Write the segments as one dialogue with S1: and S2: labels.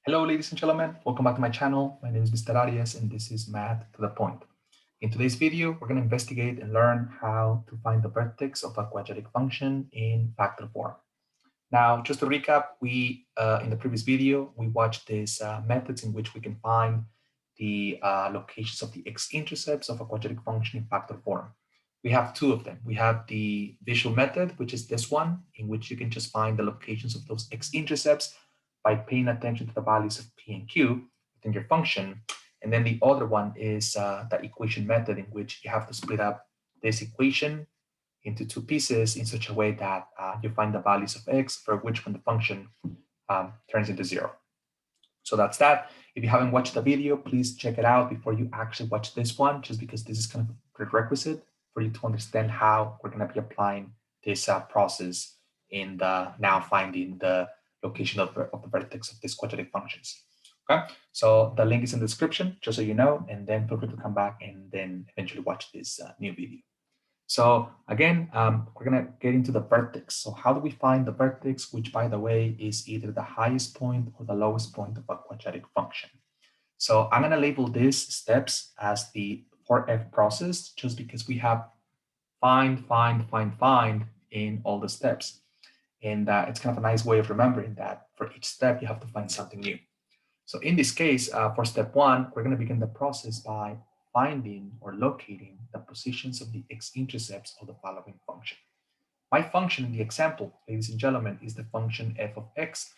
S1: Hello, ladies and gentlemen. Welcome back to my channel. My name is Mr. Arias, and this is Math to the Point. In today's video, we're going to investigate and learn how to find the vertex of a quadratic function in factor form. Now, just to recap, we in the previous video, we watched these methods in which we can find the locations of the x-intercepts of a quadratic function in factor form. We have two of them. We have the visual method, which is this one, in which you can just find the locations of those x-intercepts by paying attention to the values of p and q within your function. And then the other one is the equation method, in which you have to split up this equation into two pieces in such a way that you find the values of x for which when the function turns into 0. So that's that. If you haven't watched the video, please check it out before you actually watch this one, just because this is kind of a prerequisite for you to understand how we're going to be applying this process in the now finding the location of the vertex of these quadratic functions. Okay, so the link is in the description, just so you know, and then feel free to come back and then eventually watch this new video. So again, we're going to get into the vertex. So how do we find the vertex, which, by the way, is either the highest point or the lowest point of a quadratic function? So I'm going to label these steps as the 4F process, just because we have find in all the steps. And it's kind of a nice way of remembering that for each step, you have to find something new. So in this case, for step 1, we're going to begin the process by finding or locating the positions of the x-intercepts of the following function. My function in the example, ladies and gentlemen, is the function f of x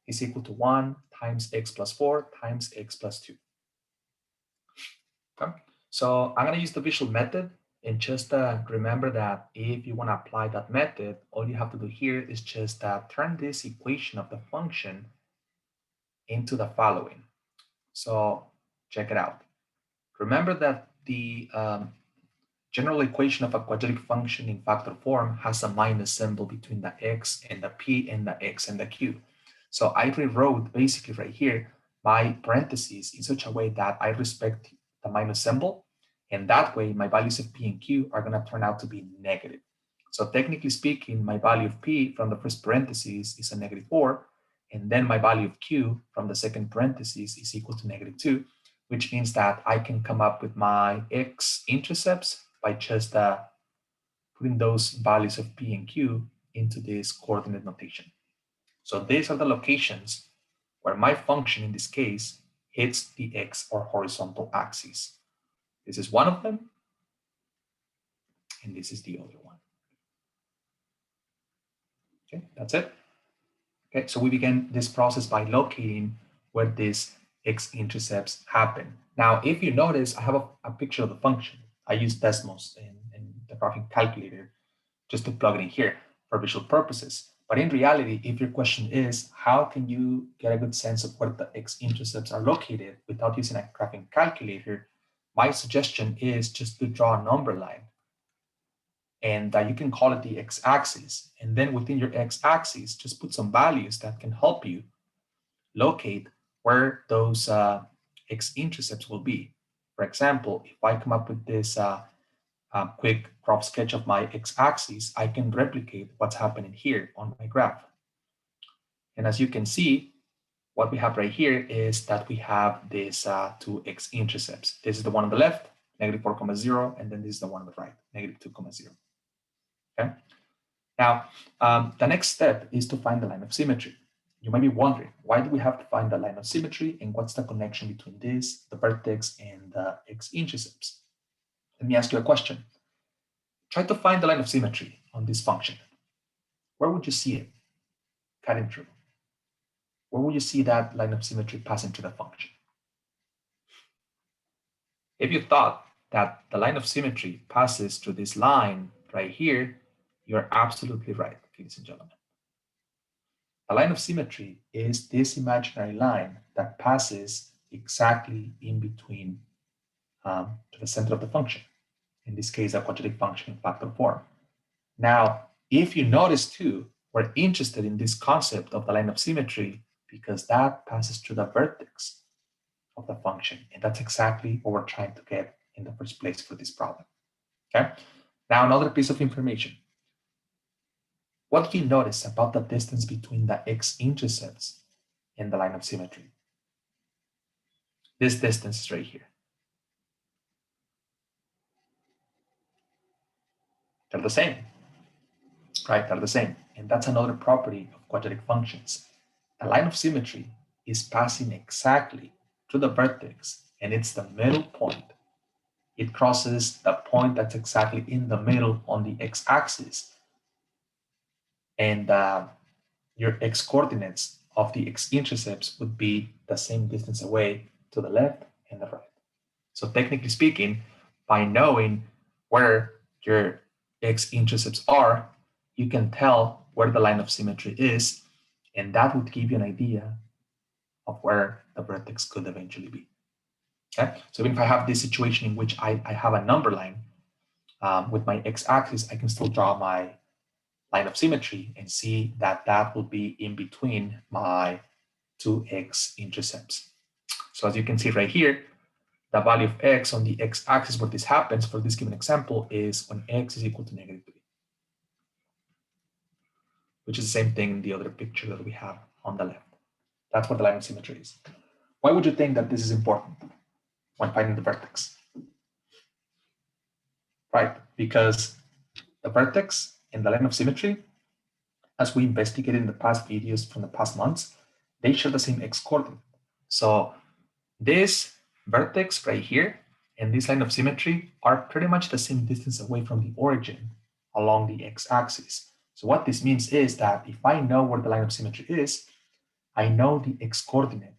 S1: is equal to 1 times x plus 4 times x plus 2. Okay, so I'm going to use the visual method. And just remember that if you want to apply that method, all you have to do here is just turn this equation of the function into the following. So check it out. Remember that the general equation of a quadratic function in factor form has a minus symbol between the x and the p and the x and the q. So I rewrote basically right here my parentheses in such a way that I respect the minus symbol. And that way, my values of p and q are going to turn out to be negative. So technically speaking, my value of p from the first parentheses is a -4. And then my value of q from the second parentheses is equal to -2, which means that I can come up with my x-intercepts by just putting those values of p and q into this coordinate notation. So these are the locations where my function in this case hits the x or horizontal axis. This is one of them, and this is the other one. Okay, that's it. Okay, so we begin this process by locating where these x-intercepts happen. Now, if you notice, I have a picture of the function. I use Desmos in the graphing calculator just to plug it in here for visual purposes. But in reality, if your question is, how can you get a good sense of where the x-intercepts are located without using a graphing calculator, my suggestion is just to draw a number line. And you can call it the x-axis. And then within your x-axis, just put some values that can help you locate where those x-intercepts will be. For example, if I come up with this quick rough sketch of my x-axis, I can replicate what's happening here on my graph. And as you can see, what we have right here is that we have these two x-intercepts. This is the one on the left, -4, and then this is the one on the right, -2, okay? Now, the next step is to find the line of symmetry. You might be wondering, why do we have to find the line of symmetry, and what's the connection between this, the vertex, and the x-intercepts? Let me ask you a question. Try to find the line of symmetry on this function. Where would you see it cutting through? Where would you see that line of symmetry passing through the function? If you thought that the line of symmetry passes through this line right here, you're absolutely right, ladies and gentlemen. The line of symmetry is this imaginary line that passes exactly in between to the center of the function. In this case, a quadratic function in factor form. Now, if you notice too, we're interested in this concept of the line of symmetry because that passes through the vertex of the function. And that's exactly what we're trying to get in the first place for this problem. Okay. Now, another piece of information. What do you notice about the distance between the x-intercepts and the line of symmetry? this distance is right here. They're the same, right? They're the same. And that's another property of quadratic functions. The line of symmetry is passing exactly through the vertex, and it's the middle point. It crosses the point that's exactly in the middle on the x-axis. And your x-coordinates of the x-intercepts would be the same distance away to the left and the right. So technically speaking, by knowing where your x-intercepts are, you can tell where the line of symmetry is, and that would give you an idea of where the vertex could eventually be. Okay, so even if I have this situation in which I have a number line with my x-axis, I can still draw my line of symmetry and see that that will be in between my two x-intercepts. So as you can see right here, the value of x on the x-axis where this happens for this given example is when x is equal to -3, which is the same thing in the other picture that we have on the left. That's what the line of symmetry is. Why would you think that this is important when finding the vertex? Right, because the vertex and the line of symmetry, as we investigated in the past videos from the past months, they share the same x-coordinate. So this vertex right here and this line of symmetry are pretty much the same distance away from the origin along the x-axis. So what this means is that if I know where the line of symmetry is, I know the x-coordinate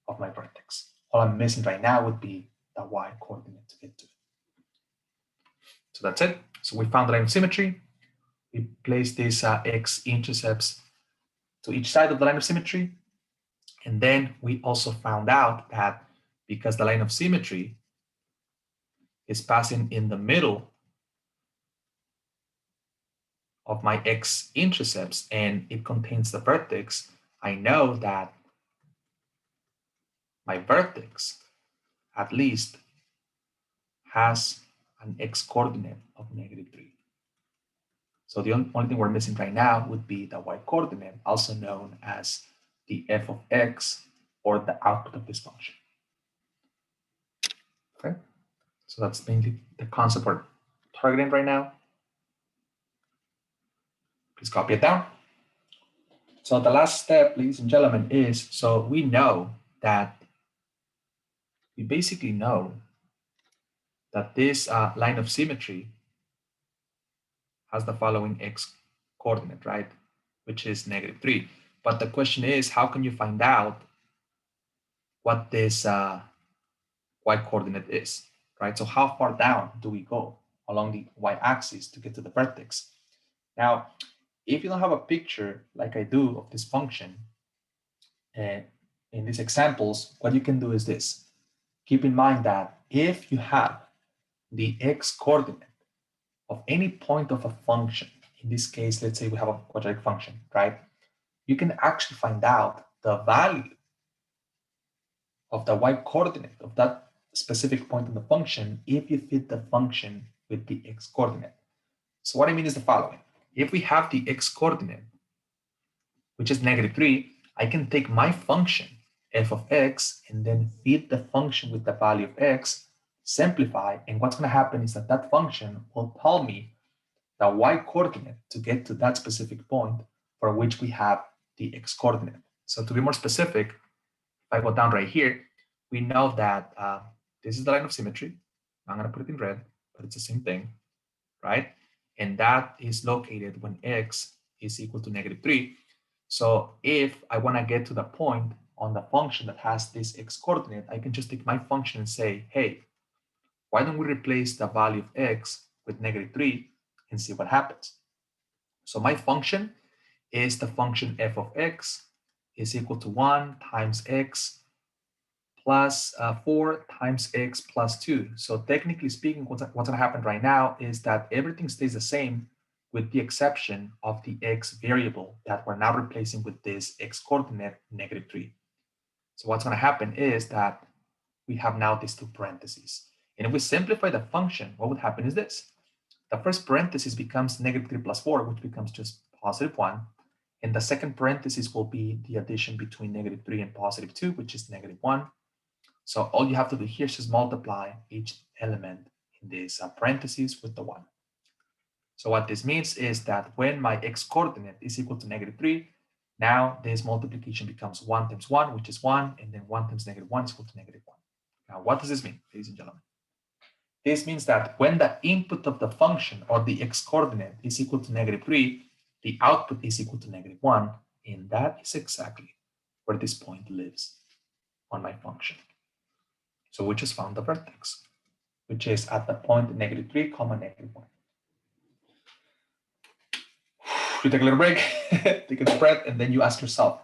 S1: of my vertex. All I'm missing right now would be the y-coordinate to get to it. So that's it. So we found the line of symmetry. We place these x-intercepts to each side of the line of symmetry. And then we also found out that because the line of symmetry is passing in the middle of my x-intercepts and it contains the vertex, I know that my vertex at least has an x-coordinate of -3. So the only thing we're missing right now would be the y-coordinate, also known as the f of x or the output of this function. Okay, so that's mainly the concept we're targeting right now. Please copy it down. So the last step, ladies and gentlemen, is, so we know that, we basically know that this line of symmetry has the following x coordinate, right? Which is -3. But the question is, how can you find out what this y coordinate is, right? So how far down do we go along the y-axis to get to the vertex? Now, if you don't have a picture like I do of this function, in these examples, what you can do is this. Keep in mind that if you have the x coordinate of any point of a function, in this case, let's say we have a quadratic function, right? You can actually find out the value of the y coordinate of that specific point in the function if you fit the function with the x coordinate. So what I mean is the following. If we have the x coordinate, which is -3, I can take my function f of x and then feed the function with the value of x, simplify, and what's going to happen is that that function will tell me the y coordinate to get to that specific point for which we have the x coordinate. So to be more specific, if I go down right here, we know that this is the line of symmetry. I'm going to put it in red, but it's the same thing, right? And that is located when x is equal to -3. So if I want to get to the point on the function that has this x coordinate, I can just take my function and say, hey, why don't we replace the value of x with -3 and see what happens? So my function is the function f of x is equal to 1 times x plus 4 times x plus 2. So technically speaking, what's going to happen right now is that everything stays the same with the exception of the x variable that we're now replacing with this x coordinate -3. So what's going to happen is that we have now these two parentheses. And if we simplify the function, what would happen is this. The first parenthesis becomes -3 plus 4, which becomes just +1. And the second parenthesis will be the addition between -3 and +2, which is -1. So all you have to do here is just multiply each element in this parentheses with the 1. So what this means is that when my x coordinate is equal to -3, now this multiplication becomes 1 times 1, which is 1, and then 1 times -1 is equal to -1. Now, what does this mean, ladies and gentlemen? This means that when the input of the function or the x coordinate is equal to -3, the output is equal to -1, and that is exactly where this point lives on my function. So we just found the vertex, which is at the point -3, -1. You take a little break, take a deep breath, and then you ask yourself,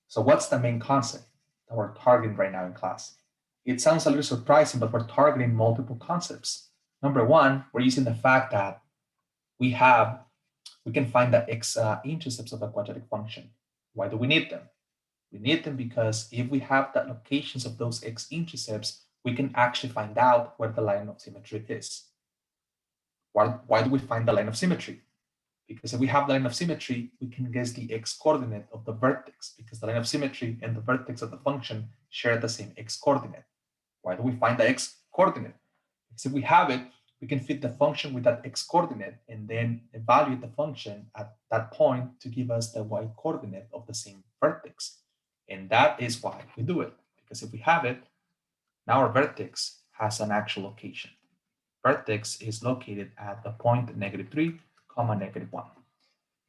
S1: so what's the main concept that we're targeting right now in class? It sounds a little surprising, but we're targeting multiple concepts. Number one, we're using the fact that we can find the intercepts of a quadratic function. Why do we need them? We need them because if we have the locations of those x-intercepts, we can actually find out where the line of symmetry is. Why do we find the line of symmetry? Because if we have the line of symmetry, we can guess the x-coordinate of the vertex, because the line of symmetry and the vertex of the function share the same x-coordinate. Why do we find the x-coordinate? Because if we have it, we can fit the function with that x-coordinate and then evaluate the function at that point to give us the y-coordinate of the same vertex. And that is why we do it, because if we have it, now our vertex has an actual location. Vertex is located at the point -3, -1.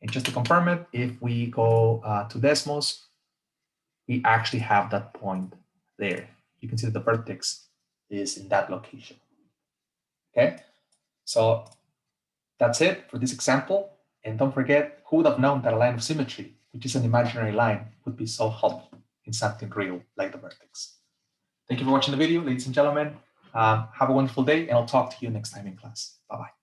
S1: And just to confirm it, if we go to Desmos, we actually have that point there. You can see that the vertex is in that location. Okay, so that's it for this example. And don't forget, who would have known that a line of symmetry, which is an imaginary line, would be so helpful in something real like the vertex. Thank you for watching the video, ladies and gentlemen. Have a wonderful day, and I'll talk to you next time in class. Bye-bye.